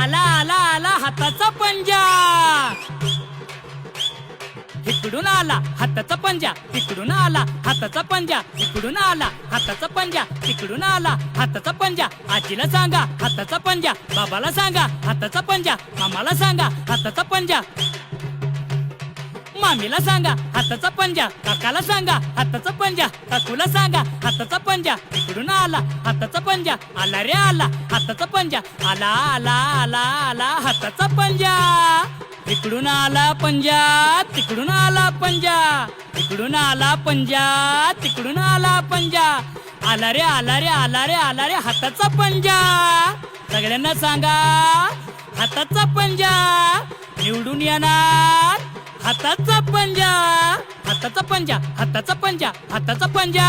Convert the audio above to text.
आला आला आला हाताचा पंजा, इकडून आला हाताचा पंजा, तिकडून आला हाताचा पंजा, इकडून आला हाताचा पंजा, तिकडून आला हाताचा पंजा. आजीला सांगा हाताचा पंजा, बाबाला सांगा हाताचा पंजा, मामाला सांगा हाताचा पंजा, मामीला सांगा हाताचा पंजा, काकाला सांगा हाताचा पंजा, काकूला सांगा हाताचा पंजा. इकडून आला हाताचा पंजा, आला रे आला हाताचा पंजा, आला आला आला आला हाताचा पंजा. इकडून आला पंजा, तिकडून आला पंजा, इकडून आला पंजा, तिकडून आला पंजा. आला रे आला रे आला रे आला रे हाताचा पंजा. सगळ्यांना सांगा हाताचा पंजा निवडून येणार, हाताचा पंजा, हाताचा पंजा, हाताचा पंजा, हाताचा पंजा.